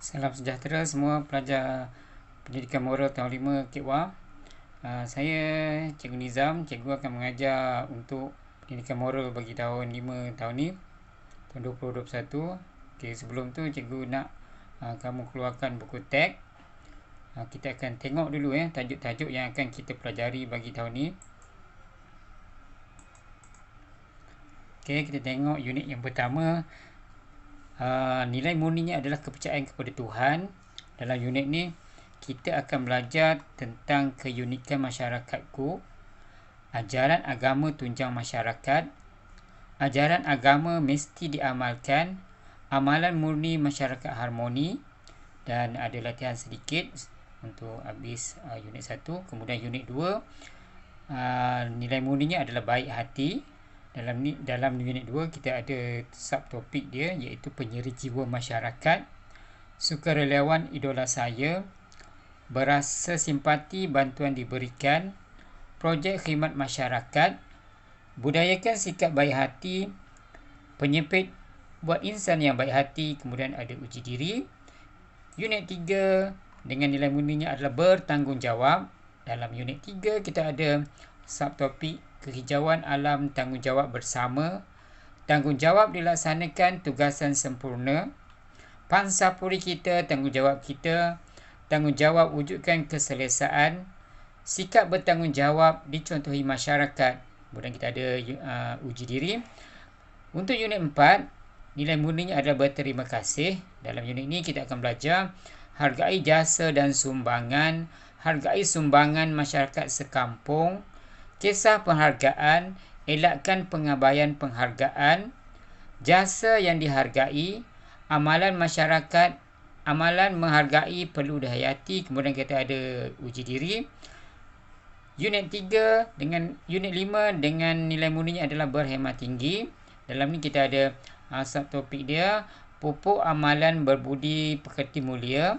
Salam sejahtera semua pelajar pendidikan moral tahun 5 KIWA. Saya Cikgu Nizam. Cikgu akan mengajar untuk pendidikan moral bagi tahun 5 tahun ni, tahun 2021. Okay, sebelum tu cikgu nak kamu keluarkan buku teks. Kita akan tengok dulu tajuk-tajuk yang akan kita pelajari bagi tahun ni. Okay, kita tengok unit yang pertama. Nilai murninya adalah kepercayaan kepada Tuhan. Dalam unit ni kita akan belajar tentang keunikan masyarakatku, ajaran agama tunjang masyarakat, ajaran agama mesti diamalkan, amalan murni masyarakat harmoni, dan ada latihan sedikit untuk habis unit 1. Kemudian unit 2, nilai murninya adalah baik hati. Dalam unit 2 kita ada subtopik dia, iaitu penyeri jiwa masyarakat, sukarelawan idola saya, berasa simpati bantuan diberikan, projek khidmat masyarakat, budayakan sikap baik hati, penyempit buat insan yang baik hati. Kemudian ada uji diri. Unit 3 dengan nilai murninya adalah bertanggungjawab. Dalam unit 3 kita ada subtopik kehijauan alam, tanggungjawab bersama, tanggungjawab dilaksanakan, tugasan sempurna, pansapuri kita, tanggungjawab kita, tanggungjawab wujudkan keselesaan, sikap bertanggungjawab dicontohi masyarakat. Kemudian kita ada uji diri. Untuk unit 4, nilai murninya adalah berterima kasih. Dalam unit ini kita akan belajar hargai jasa dan sumbangan, hargai sumbangan masyarakat sekampung, kisah penghargaan, elakkan pengabaian penghargaan, jasa yang dihargai, amalan masyarakat, amalan menghargai perlu dihayati. Kemudian kita ada uji diri. Unit 3 dengan unit 5 dengan nilai murninya adalah berhemat tinggi. Dalam ni kita ada subtopik dia, pupuk amalan berbudi pekerti mulia,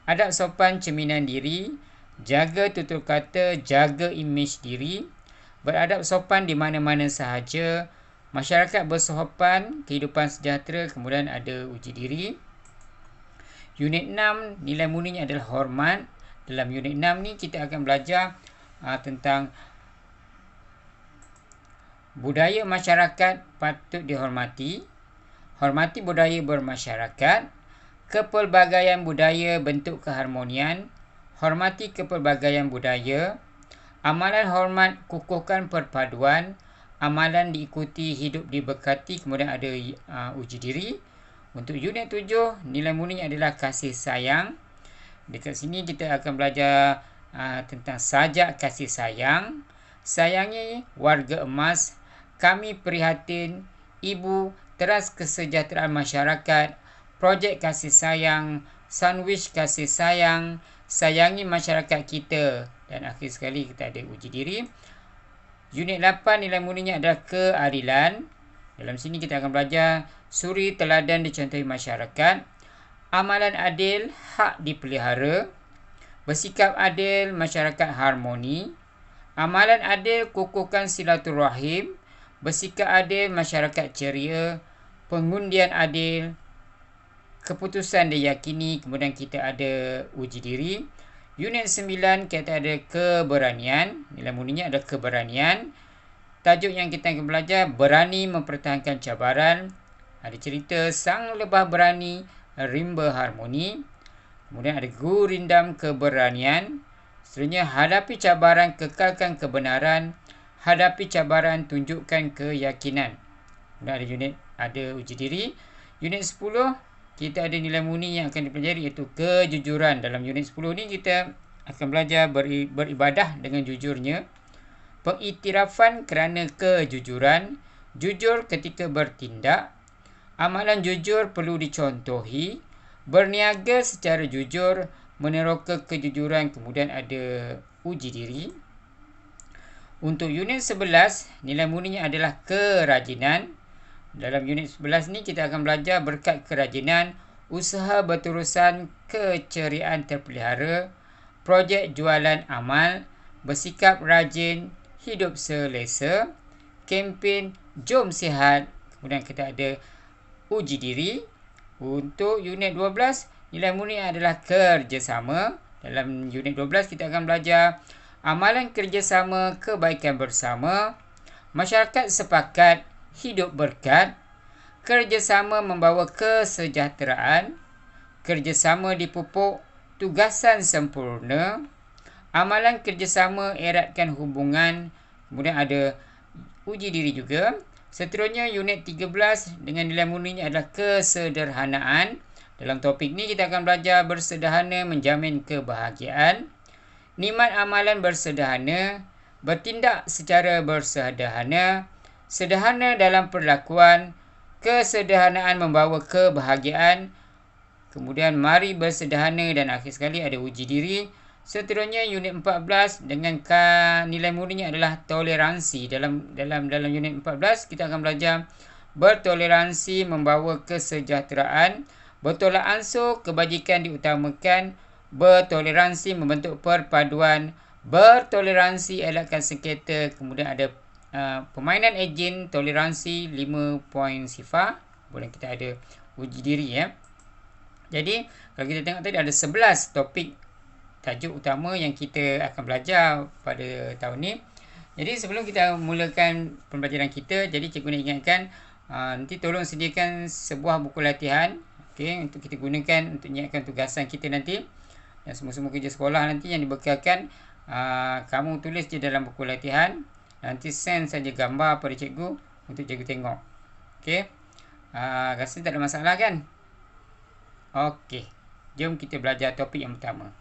adab sopan cerminan diri, jaga tutur kata, jaga imej diri, beradab sopan di mana-mana sahaja, masyarakat bersopan, kehidupan sejahtera. Kemudian ada uji diri. Unit 6 nilai murninya adalah hormat. Dalam unit 6 ni kita akan belajar tentang budaya masyarakat patut dihormati, hormati budaya bermasyarakat, kepelbagaian budaya bentuk keharmonian, hormati kepelbagaian budaya, amalan hormat kukuhkan perpaduan, amalan diikuti hidup diberkati. Kemudian ada uji diri. Untuk unit 7 nilai murninya adalah kasih sayang. Dekat sini kita akan belajar tentang sajak kasih sayang, sayangi warga emas, kami prihatin, ibu, teras kesejahteraan masyarakat, projek kasih sayang, sandwich kasih sayang, sayangi masyarakat kita. Dan akhir sekali kita ada uji diri. Unit 8 nilai murninya adalah keadilan. Dalam sini kita akan belajar suri teladan dicontohi masyarakat, amalan adil, hak dipelihara, bersikap adil, masyarakat harmoni, amalan adil, kukuhkan silaturahim, bersikap adil, masyarakat ceria, pengundian adil, keputusan diyakini. Kemudian kita ada uji diri. Unit 9 kita ada keberanian. Nilai murninya adalah keberanian. Tajuk yang kita akan belajar, berani mempertahankan cabaran. Ada cerita sang lebah berani, rimba harmoni. Kemudian ada gurindam keberanian. Seterusnya hadapi cabaran, kekalkan kebenaran. Hadapi cabaran, tunjukkan keyakinan. Kemudian ada uji diri. Unit 10 kita ada nilai murni yang akan dipelajari, iaitu kejujuran. Dalam unit 10 ni kita akan belajar beribadah dengan jujurnya, pengiktirafan kerana kejujuran, jujur ketika bertindak, amalan jujur perlu dicontohi, berniaga secara jujur, meneroka kejujuran. Kemudian ada uji diri. Untuk unit 11 nilai murninya adalah kerajinan. Dalam unit 11 ni kita akan belajar berkat kerajinan, usaha berterusan, keceriaan terpelihara, projek jualan amal, bersikap rajin, hidup selesa, kempen jom sihat. Kemudian kita ada uji diri. Untuk unit 12 Nilai murni adalah kerjasama. Dalam unit 12 kita akan belajar amalan kerjasama kebaikan bersama, masyarakat sepakat hidup berkat, kerjasama membawa kesejahteraan, kerjasama dipupuk tugasan sempurna, amalan kerjasama eratkan hubungan, kemudian ada uji diri juga. Seterusnya unit 13 dengan nilai murninya adalah kesederhanaan. Dalam topik ni kita akan belajar bersederhana menjamin kebahagiaan, nikmat amalan bersederhana, bertindak secara bersederhana, sederhana dalam perlakuan, kesederhanaan membawa kebahagiaan, kemudian mari bersederhana dan akhir sekali ada uji diri. Seterusnya unit 14 dengan nilai murninya adalah toleransi. Dalam unit 14 kita akan belajar bertoleransi membawa kesejahteraan, bertolak ansur kebajikan diutamakan, bertoleransi membentuk perpaduan, bertoleransi elakkan sengketa, kemudian ada permainan ejen toleransi 5 poin sifar. Boleh kita ada uji diri ya. Jadi kalau kita tengok tadi ada 11 topik tajuk utama yang kita akan belajar pada tahun ni. Jadi sebelum kita mulakan pembelajaran kita, jadi cikgu nak ingatkan nanti tolong sediakan sebuah buku latihan, okey, untuk kita gunakan untuk menyiapkan tugasan kita nanti. Dan semua-semua kerja sekolah nanti yang dibekalkan, kamu tulis je dalam buku latihan. Nanti send saja gambar pada cikgu untuk cikgu tengok. Okey. Rasa tak ada masalah kan? Okey. Jom kita belajar topik yang pertama.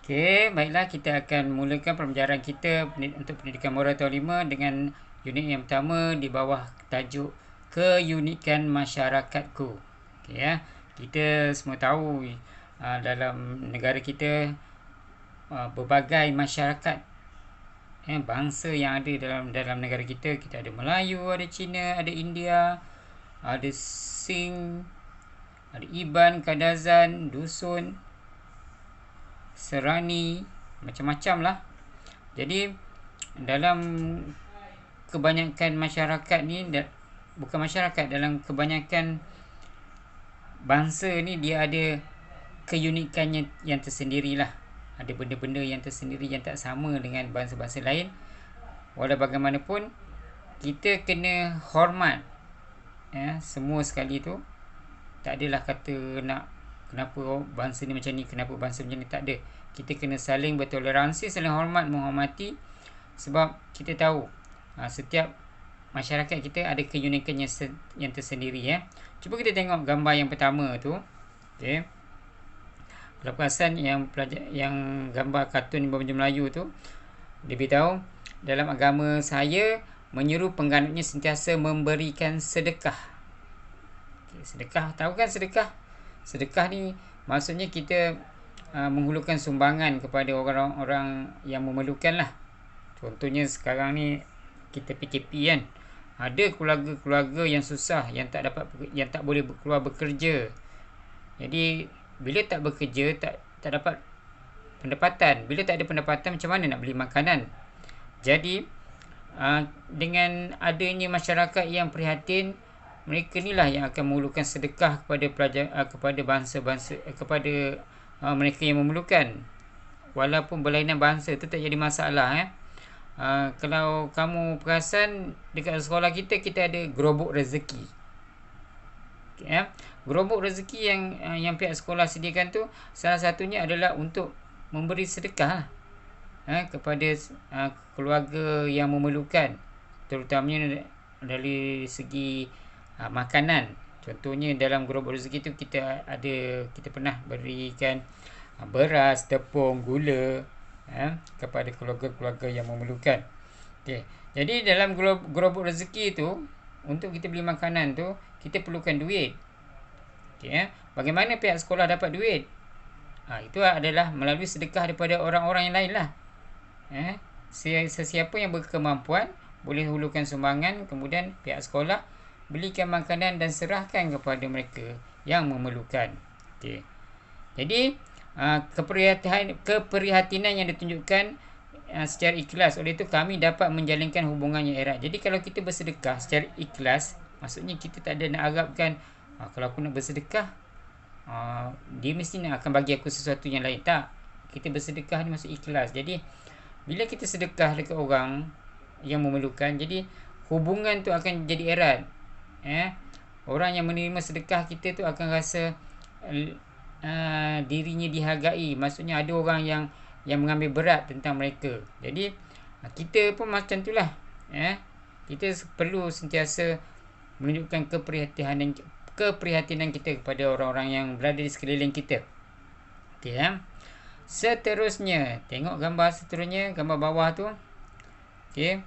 Okey, baiklah, kita akan mulakan pembelajaran kita untuk pendidikan moral tahun 5 dengan unit yang pertama di bawah tajuk keunikan masyarakatku. Okey ya. Kita semua tahu dalam negara kita berbagai masyarakat bangsa yang ada dalam negara kita. Kita ada Melayu, ada Cina, ada India, ada Sing, ada Iban, Kadazan, Dusun, Serani, macam-macam lah. Jadi dalam kebanyakan masyarakat ni, bukan masyarakat, dalam kebanyakan bangsa ni dia ada keunikannya yang tersendiri lah. Ada benda-benda yang tersendiri yang tak sama dengan bangsa-bangsa lain. Walau bagaimanapun kita kena hormat semua sekali tu. Tak adalah kata nak kenapa bangsa ni macam ni, kenapa bangsa macam ni, tak ada. Kita kena saling bertoleransi, saling hormat, menghormati. Sebab kita tahu setiap masyarakat kita ada keunikan yang tersendiri ya. Cuba kita tengok gambar yang pertama tu. Okey. Kalau perasan yang gambar kartun berbahasa Melayu tu, dia beritahu dalam agama saya menyuruh pengganutnya sentiasa memberikan sedekah. Okay, sedekah, tahu kan sedekah? Sedekah ni maksudnya kita menghulurkan sumbangan kepada orang-orang yang memerlukan lah. Contohnya sekarang ni kita PKP kan. Ada keluarga-keluarga yang susah, yang tak boleh keluar bekerja. Jadi bila tak bekerja, tak dapat pendapatan. Bila tak ada pendapatan, macam mana nak beli makanan? Jadi dengan adanya masyarakat yang prihatin, mereka inilah yang akan menghulurkan sedekah kepada bangsa-bangsa, kepada mereka yang memerlukan. Walaupun berlainan bangsa, itu tak jadi masalah. Kalau kamu perasan dekat sekolah kita ada gerobok rezeki. Okay, gerobok rezeki yang pihak sekolah sediakan tu, salah satunya adalah untuk memberi sedekah kepada keluarga yang memerlukan, terutamanya dari segi makanan. Contohnya dalam gerobok rezeki tu kita pernah berikan beras, tepung, gula kepada keluarga-keluarga yang memerlukan. Okay. Jadi dalam gerobok rezeki tu, untuk kita beli makanan tu, kita perlukan duit. Okay. Bagaimana pihak sekolah dapat duit? Itu adalah melalui sedekah daripada orang-orang yang lain lah. Sesiapa yang berkemampuan boleh hulurkan sumbangan, kemudian pihak sekolah belikan makanan dan serahkan kepada mereka yang memerlukan. Okay. Jadi keprihatinan yang ditunjukkan secara ikhlas. Oleh itu kami dapat menjalinkan hubungan yang erat. Jadi kalau kita bersedekah secara ikhlas, maksudnya kita tak ada nak harapkan kalau aku nak bersedekah, dia mesti nak akan bagi aku sesuatu yang lain. Tak. Kita bersedekah ni maksud ikhlas. Jadi bila kita sedekah dekat orang yang memerlukan, jadi hubungan tu akan jadi erat. Orang yang menerima sedekah kita tu akan rasa dirinya dihargai. Maksudnya ada orang yang mengambil berat tentang mereka. Jadi kita pun macam itulah. Kita perlu sentiasa menunjukkan keprihatinan kita kepada orang-orang yang berada di sekeliling kita. Okey, seterusnya, tengok gambar seterusnya, gambar bawah tu. Okey.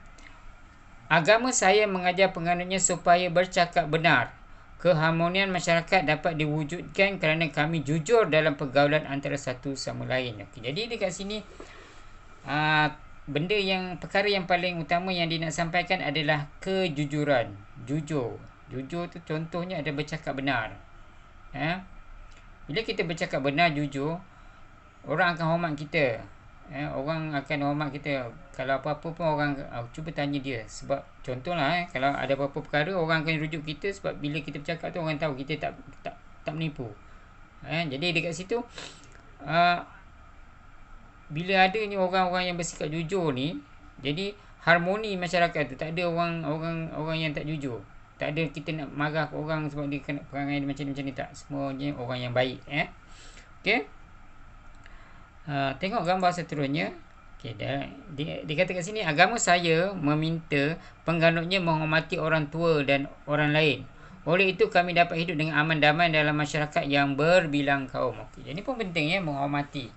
Agama saya mengajar penganutnya supaya bercakap benar. Keharmonian masyarakat dapat diwujudkan kerana kami jujur dalam pergaulan antara satu sama lain. Okey, jadi dekat sini perkara yang paling utama yang dia nak sampaikan adalah kejujuran. Jujur tu contohnya ada bercakap benar. Bila kita bercakap benar, jujur, orang akan hormat kita. Orang akan hormat kita. Kalau apa-apa pun orang cuba tanya dia. Sebab contohlah kalau ada apa-apa perkara, orang akan rujuk kita. Sebab bila kita bercakap tu, orang tahu kita tak menipu. Jadi dekat situ bila ada ni orang-orang yang bersikap jujur ni, jadi harmoni masyarakat tu. Tak ada orang yang tak jujur. Tak ada kita nak marah orang sebab dia kena perangai macam ni. Tak. Semuanya orang yang baik. Okey. Tengok gambar seterusnya. Okay, dia kata kat sini, agama saya meminta penganutnya menghormati orang tua dan orang lain. Oleh itu kami dapat hidup dengan aman damai dalam masyarakat yang berbilang kaum. Okay, ini pun penting menghormati.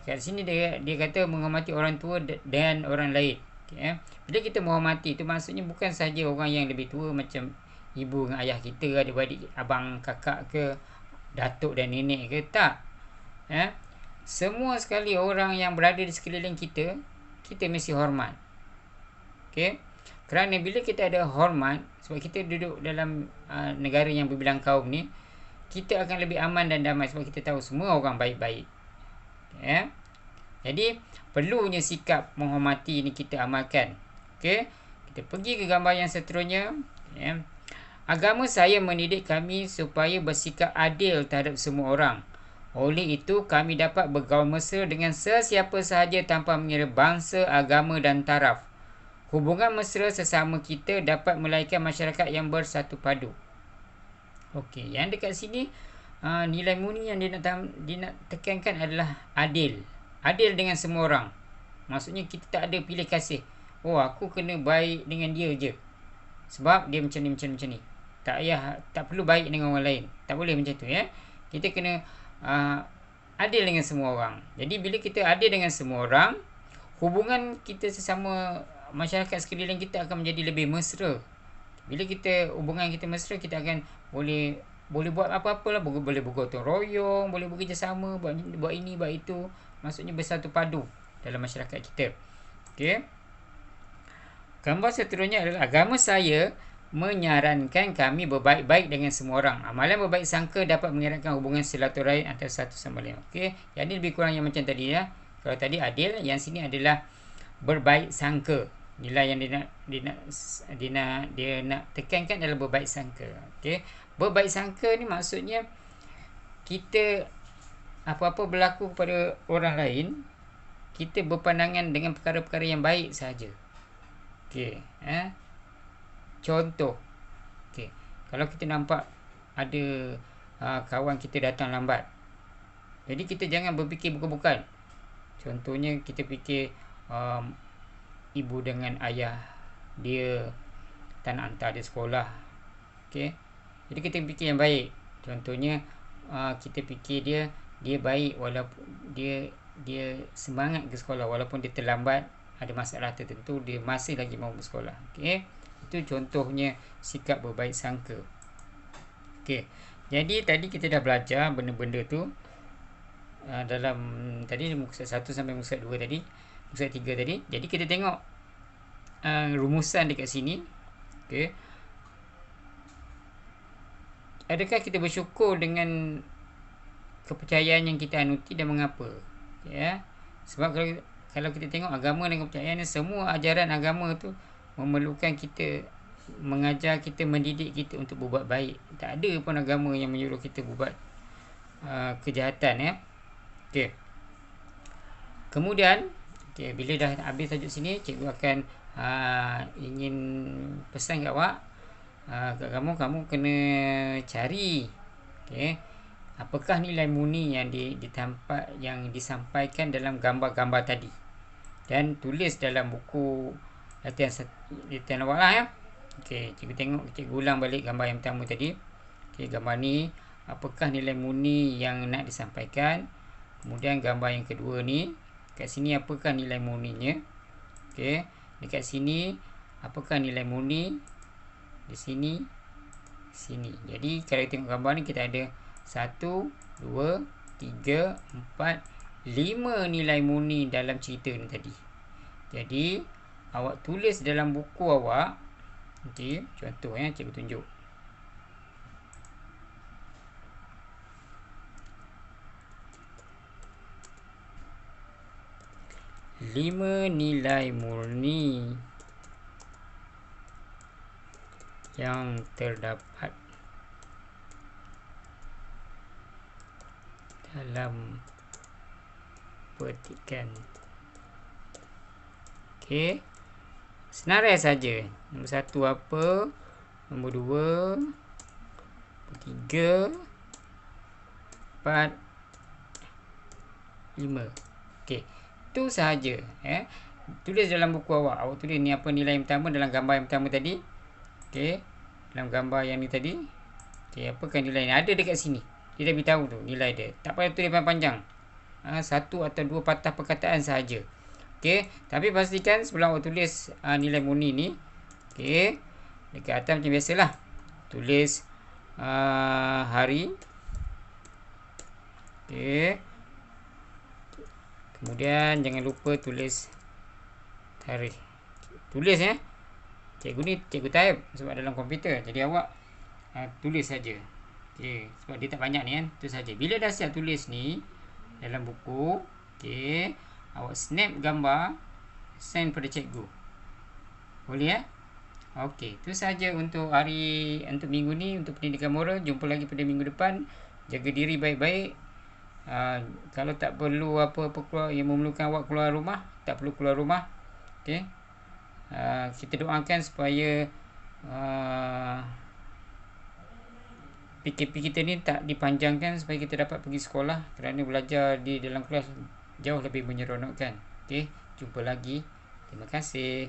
Kat sini dia kata menghormati orang tua dan orang lain. Okay, bila kita menghormati itu maksudnya bukan saja orang yang lebih tua macam ibu dengan ayah kita, adik-beradik, abang, kakak ke, datuk dan nenek ke, tak. Semua sekali orang yang berada di sekeliling kita, kita mesti hormat. Okey? Kerana bila kita ada hormat, sebab kita duduk dalam negara yang berbilang kaum ni, kita akan lebih aman dan damai sebab kita tahu semua orang baik-baik. Jadi perlunya sikap menghormati ni kita amalkan. Okey? Kita pergi ke gambar yang seterusnya. Agama saya mendidik kami supaya bersikap adil terhadap semua orang. Oleh itu, kami dapat bergaul mesra dengan sesiapa sahaja tanpa mengira bangsa, agama dan taraf. Hubungan mesra sesama kita dapat melahirkan masyarakat yang bersatu padu. Okey, yang dekat sini nilai murni yang dia nak tekankan adalah adil. Adil dengan semua orang. Maksudnya kita tak ada pilih kasih. Aku kena baik dengan dia je. Sebab dia macam ni. Tak perlu baik dengan orang lain. Tak boleh macam tu. Kita kena adil dengan semua orang. Jadi bila kita adil dengan semua orang, hubungan kita sesama masyarakat sekeliling kita akan menjadi lebih mesra. Bila hubungan kita mesra, kita akan boleh buat apa-apa lah. Boleh bergotong royong, boleh bekerjasama, buat ini, buat itu. Maksudnya bersatu padu dalam masyarakat kita. Okey. Gambar seterusnya adalah agama saya menyarankan kami berbaik-baik dengan semua orang. Amalan berbaik sangka dapat mengeratkan hubungan silaturahim antara satu sama lain. Okey, yang ini lebih kurang yang macam tadi ya. Kalau tadi adil, yang sini adalah berbaik sangka. Nilai yang dia nak tekankan adalah berbaik sangka. Okey, berbaik sangka ni maksudnya kita apa-apa berlaku kepada orang lain, kita berpandangan dengan perkara-perkara yang baik sahaja. Okey, contoh, kalau kita nampak ada kawan kita datang lambat, jadi kita jangan berfikir bukan-bukan. Contohnya kita fikir ibu dengan ayah dia tak nak hantar dia sekolah. Okey, jadi kita fikir yang baik. Contohnya kita fikir dia baik walaupun dia semangat ke sekolah walaupun dia terlambat, ada masalah tertentu, dia masih lagi mahu bersekolah. Okey, itu contohnya sikap berbaik sangka. Okey, jadi tadi kita dah belajar benda-benda tu dalam tadi muka 1 sampai muka 2 tadi, muka 3 tadi. Jadi kita tengok rumusan dekat sini. Okey, adakah kita bersyukur dengan kepercayaan yang kita anuti dan mengapa? Sebab kalau kita tengok agama dan kepercayaan, semua ajaran agama tu memerlukan kita, mengajar kita, mendidik kita untuk berbuat baik. Tak ada pun agama yang menyuruh kita berbuat kejahatan ya. Okey. Kemudian bila dah habis tajuk sini, cikgu akan ingin pesan kat awak, kat kamu kena cari apakah nilai murni yang yang disampaikan dalam gambar-gambar tadi, dan tulis dalam buku latihan awak lah ya. Cikgu ulang balik gambar yang pertama tadi. Gambar ni apakah nilai murni yang nak disampaikan. Kemudian gambar yang kedua ni, kat sini apakah nilai murninya. Dekat sini apakah nilai murni. Di sini. Jadi kalau tengok gambar ni, kita ada 1, 2, 3, 4, 5 nilai murni dalam cerita ni tadi. Jadi awak tulis dalam buku awak. Contoh ya, cikgu tunjuk. Lima nilai murni yang terdapat dalam petikan. Senarai saja. Nombor 1 apa, nombor 2, nombor 3, 4, 5. Itu sahaja. Tulis dalam buku awak. Awak tulis ni apa nilai yang pertama dalam gambar yang pertama tadi. Dalam gambar yang ni tadi. Apakah nilai ni? Ada dekat sini. Dia dah beritahu tu nilai dia. Tak payah tulis panjang-panjang. 1 atau 2 patah perkataan sahaja. Tapi pastikan sebelum awak tulis nilai murni ni, dekat atas macam biasalah, tulis hari. Kemudian jangan lupa tulis tarikh. Tulis ya. Cikgu ni cikgu type sebab dalam komputer. Jadi awak tulis saja. Sebab dia tak banyak ni kan. Itu saja. Bila dah siap tulis ni dalam buku, awak snap gambar, send pada cikgu. Boleh ya? Itu saja untuk minggu ni, untuk pendidikan moral. Jumpa lagi pada minggu depan. Jaga diri baik-baik. Kalau tak perlu apa-apa keluar yang memerlukan awak keluar rumah, tak perlu keluar rumah. Kita doakan supaya PKP kita ni tak dipanjangkan, supaya kita dapat pergi sekolah, kerana belajar di dalam kelas jauh lebih menyeronokkan. Jumpa lagi. Terima kasih.